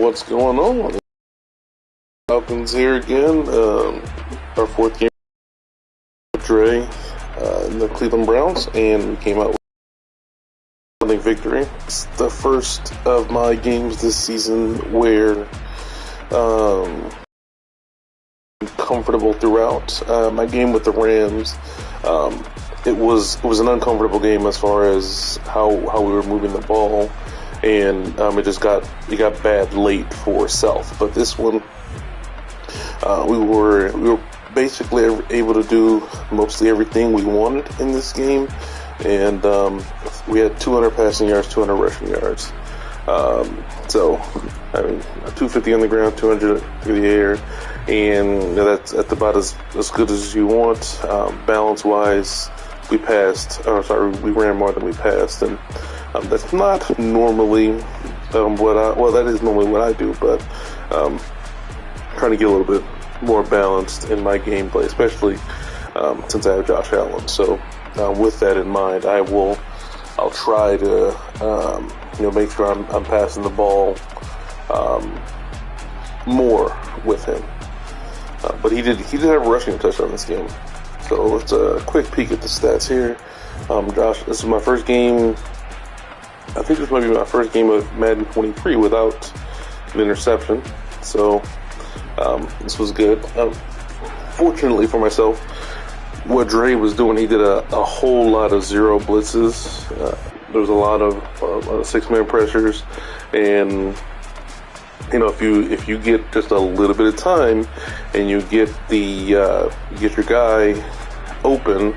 What's going on? Falcons here again. Our fourth game with Dre in the Cleveland Browns, and we came out with a victory. It's the first of my games this season where comfortable throughout. My game with the Rams, it was an uncomfortable game as far as how we were moving the ball. And it got bad late for South, but this one we were basically able to do mostly everything we wanted in this game, and we had 200 passing yards, 200 rushing yards. So 250 on the ground, 200 through the air, and that's about as good as you want. Balance wise, we ran more than we passed, and that's not normally that is normally what I do, but trying to get a little bit more balanced in my gameplay, especially since I have Josh Allen. So with that in mind, I'll try to make sure I'm passing the ball more with him. But he did have a rushing touchdown this game. So let's a quick peek at the stats here. Josh, this is my first game. I think this might be my first game of Madden 23 without an interception. So this was good. Fortunately for myself, what Dre was doing, he did a whole lot of zero blitzes. There was a lot of six-man pressures, and if you get just a little bit of time and you get your guy open,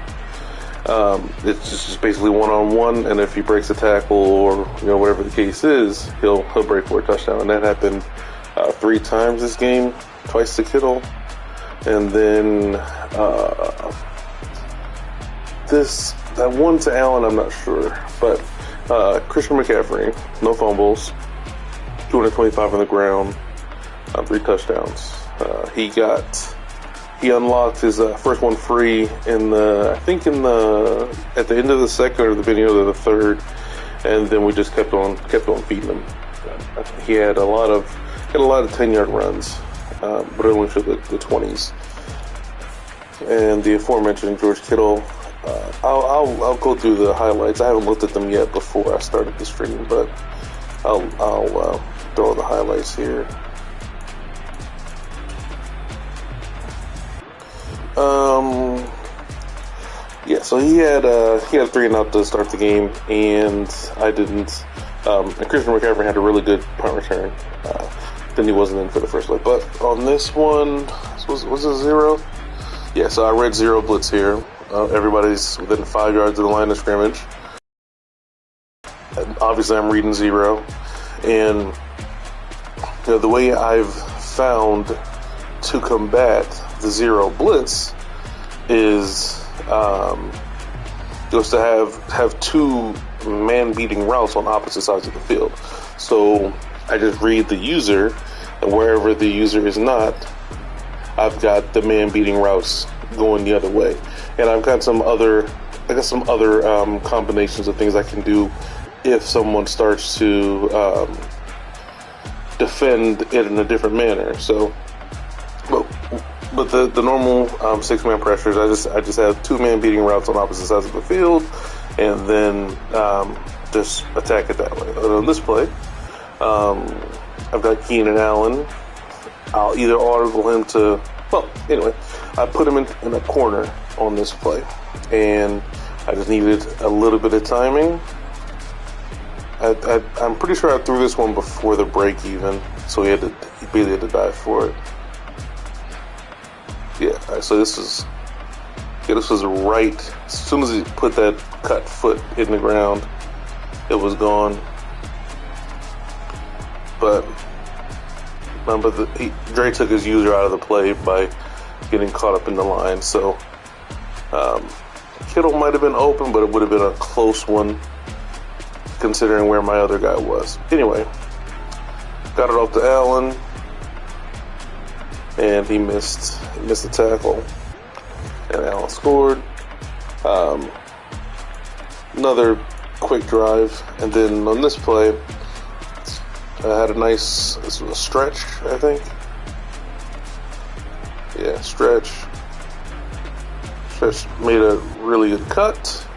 it's just basically one-on-one, and if he breaks a tackle or whatever the case is, he'll break for a touchdown. And that happened 3 times this game, twice to Kittle, and then that one to Allen, I'm not sure, but Christian McCaffrey, no fumbles, 225 on the ground, 3 touchdowns. He unlocked his first one free at the end of the second or the beginning of the third, and then we just kept on feeding him. He had a lot of 10-yard runs, but only for the 20s. And the aforementioned George Kittle, I'll go through the highlights. I haven't looked at them yet before I started the stream, but I'll throw the highlights here. So he had 3 and out to start the game, and I didn't. And Christian McCaffrey had a really good punt return. Then he wasn't in for the first leg. But on this one, was it 0? Yeah, so I read 0 blitz here. Everybody's within 5 yards of the line of scrimmage. And obviously, I'm reading 0. And the way I've found to combat the 0 blitz is to have 2 man-beating routes on opposite sides of the field. So I just read the user, and wherever the user is not, I've got the man-beating routes going the other way. And I've got some other combinations of things I can do if someone starts to defend it in a different manner. So, but the normal 6-man pressures, I just have 2 man beating routes on opposite sides of the field, and then just attack it that way. On this play, I've got Keenan Allen. I'll either audible him to, I put him in a corner on this play, and I just needed a little bit of timing. I'm pretty sure I threw this one before the break even, so he really had to dive for it. Yeah, so this was right as soon as he put that cut foot in the ground, it was gone. But remember, Dre took his user out of the play by getting caught up in the line. So Kittle might have been open, but it would have been a close one considering where my other guy was. Anyway, got it off to Allen, and he missed the tackle, and Allen scored. Another quick drive, and then on this play, had a nice stretch, I think. Yeah, stretch. Stretch made a really good cut.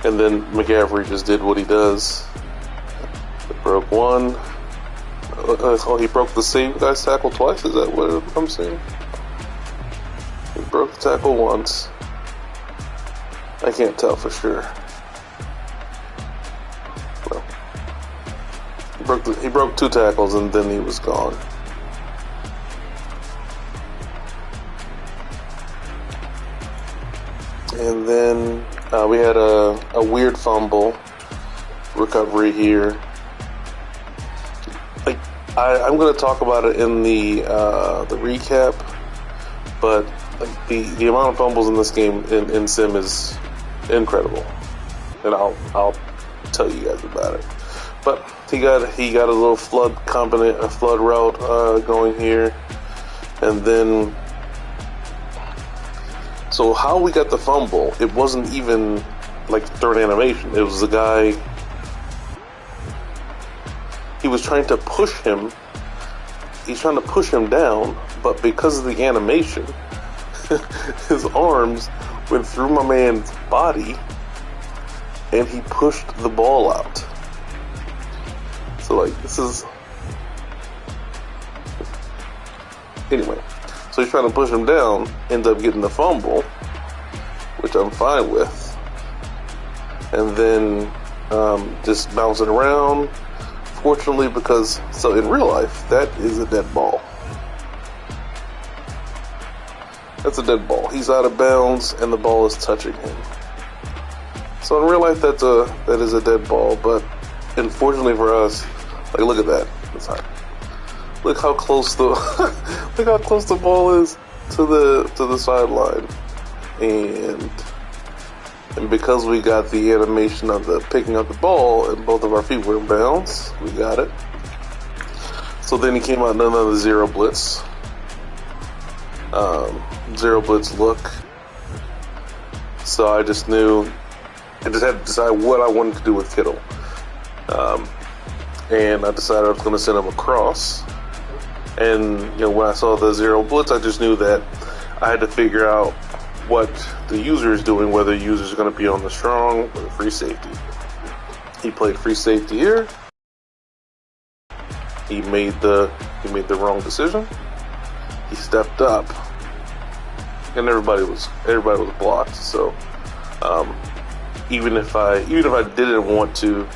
And then McCaffrey just did what he does. It broke one. Oh, he broke the same guy's tackle twice? Is that what I'm saying? He broke the tackle once. I can't tell for sure. Well, he broke two tackles and then he was gone. And then we had a weird fumble recovery here. Like I'm going to talk about it in the recap, but like, the amount of fumbles in this game in Sim is incredible, and I'll tell you guys about it. But he got a little flood route going here, and then. So how we got the fumble, it wasn't even like third animation. It was the guy, he was trying to push him. He's trying to push him down, but because of the animation, his arms went through my man's body and he pushed the ball out. So like, this is... Anyway. So he's trying to push him down, ends up getting the fumble, which I'm fine with. And then just bouncing around. Fortunately, because, so in real life, that is a dead ball. That's a dead ball. He's out of bounds and the ball is touching him. So in real life, that is a dead ball, but unfortunately for us, like look at that. It's hot. Look how close the look how close the ball is to the sideline, and because we got the animation of the picking up the ball and both of our feet were in bounds, we got it. So then he came out in another zero blitz look. So I just knew I just had to decide what I wanted to do with Kittle, and I decided I was going to send him across. And, you know, when I saw the zero blitz, I just knew that I had to figure out what the user is doing, whether the user is going to be on the strong or the free safety. He played free safety here. He made the wrong decision. He stepped up, and everybody was blocked. So even if I didn't want to.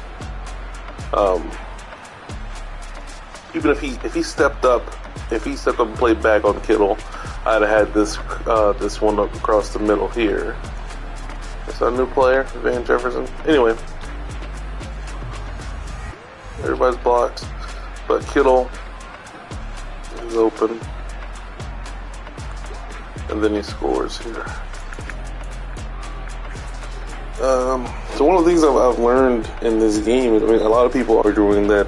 Even if he stepped up and played back on Kittle, I'd have had this one up across the middle here. It's a new player, Van Jefferson. Anyway, everybody's blocked, but Kittle is open, and then he scores here. So one of the things I've learned in this game, I mean, a lot of people are doing that.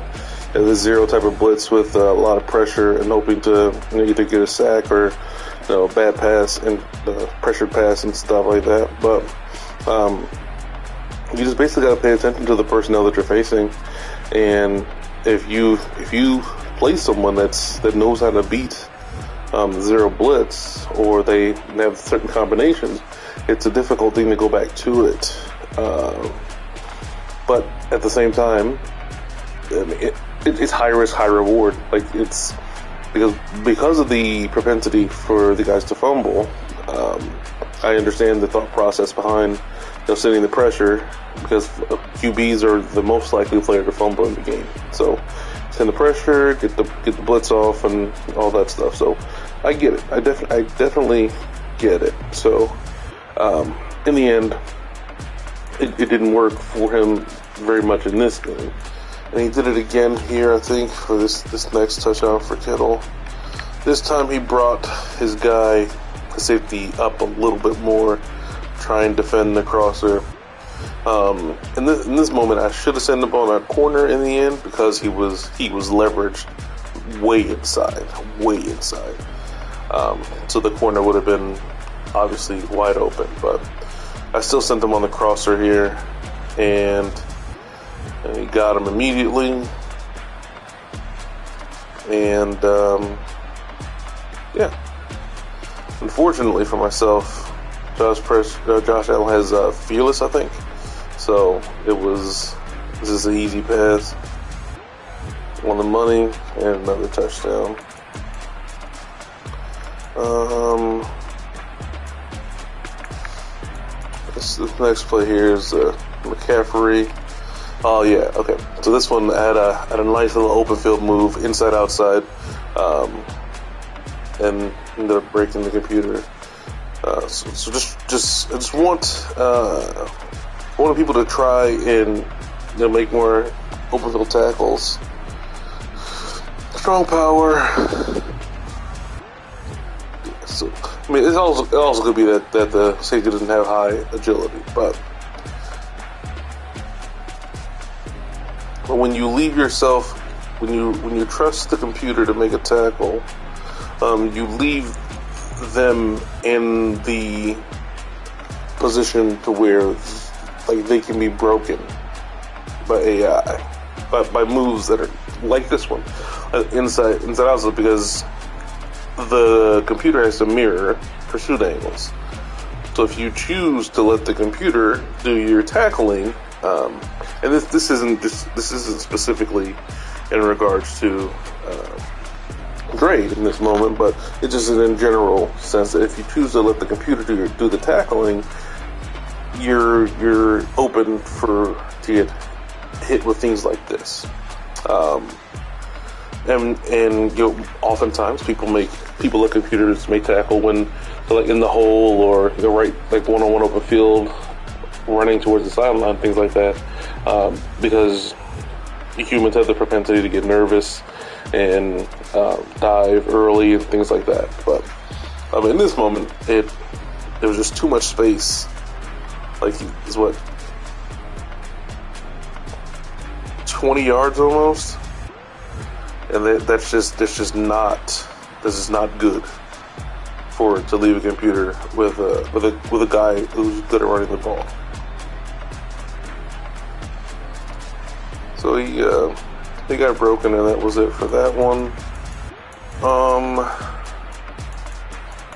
The zero type of blitz with a lot of pressure and hoping to either get a sack or bad pass and pressured pass and stuff like that. But you just basically got to pay attention to the personnel that you're facing, and if you play someone that knows how to beat zero blitz, or they have certain combinations, it's a difficult thing to go back to it. But at the same time, I mean, it's high risk, high reward. Like it's because of the propensity for the guys to fumble. I understand the thought process behind sending the pressure, because QBs are the most likely player to fumble in the game. So send the pressure, get the blitz off, and all that stuff. So I get it. I definitely get it. So in the end, it didn't work for him very much in this game. And he did it again here, I think, for this next touchdown for Kittle. This time he brought his guy, the safety, up a little bit more, try and defend the crosser. In this moment, I should have sent the ball in that corner in the end, because he was leveraged way inside. So the corner would have been obviously wide open, but I still sent him on the crosser here. and he got him immediately. And yeah, unfortunately for myself, Josh Allen has Fearless, I think. So this is an easy pass. Won the money and another touchdown. This next play here is McCaffrey. Oh yeah, okay. So this one had a nice little open field move, inside outside, and ended up breaking the computer. So I just want people to try and make more open field tackles. Strong power. So, I mean, it also could be that the safety doesn't have high agility, but when you leave yourself, when you trust the computer to make a tackle, you leave them in the position to where like they can be broken by AI, by moves that are like this one, inside outside, because the computer has to mirror pursuit angles. So if you choose to let the computer do your tackling, and this isn't specifically in regards to Dre in this moment, but it's just in general sense that if you choose to let the computer do the tackling, you're open to get hit with things like this. And oftentimes people let computers make tackle when they're like in the hole or they're right like one-on-one open field, running towards the sideline, things like that, because humans have the propensity to get nervous and dive early and things like that. But in this moment, there was just too much space. Like it's what 20 yards almost, and this is not good to leave a computer with a guy who's good at running the ball. So he got broken, and that was it for that one.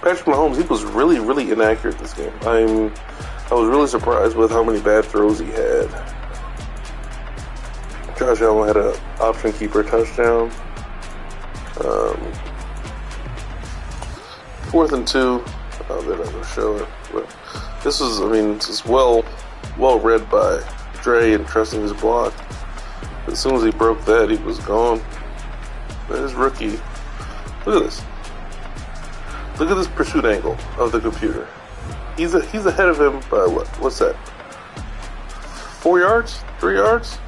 Patrick Mahomes, he was really, really inaccurate this game. I was really surprised with how many bad throws he had. Josh Allen had an option keeper touchdown. 4th and 2. They're not going to show it, but this is well read by Dre and trusting his block. As soon as he broke that, he was gone. His rookie. Look at this. Look at this pursuit angle of the computer. He's ahead of him by what? What's that? 4 yards? 3 yards?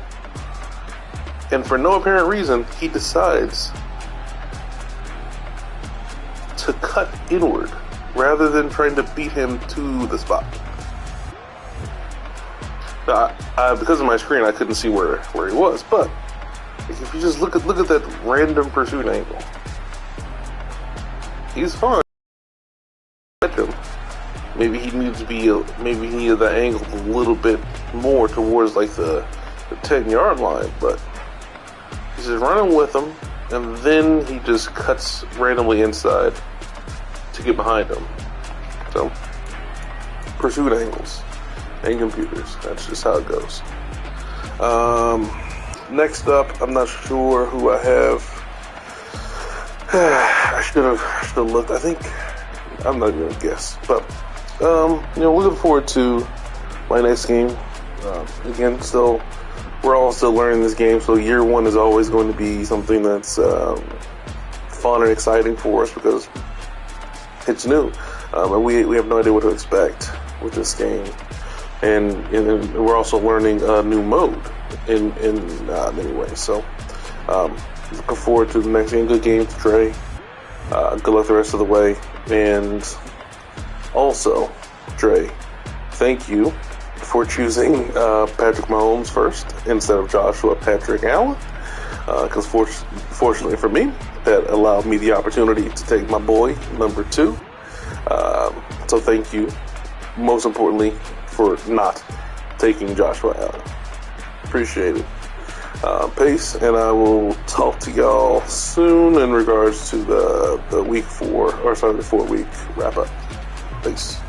And for no apparent reason, he decides to cut inward rather than trying to beat him to the spot. Now, because of my screen, I couldn't see where he was, but if you just look at that random pursuit angle, he's fine. Catch him. Maybe he needed that angle a little bit more towards like the 10-yard line, but he's just running with him, and then he just cuts randomly inside to get behind him. So, pursuit angles and computers. That's just how it goes. Next up, I'm not sure who I have. I should have looked. I think I'm not even gonna guess, but looking forward to my next game. Again, we're all still learning this game, so year one is always going to be something that's fun and exciting for us because it's new, and we have no idea what to expect with this game. And we're also learning a new mode in many ways. So looking forward to the next game. Good game to Dre. Good luck the rest of the way. And also, Dre, thank you for choosing Patrick Mahomes first instead of Joshua Patrick Allen. Because fortunately for me, that allowed me the opportunity to take my boy number 2. So thank you. Most importantly, for not taking Joshua Allen. Appreciate it. Peace, and I will talk to y'all soon in regards to the week 4, or sorry, the 4-week wrap up. Peace.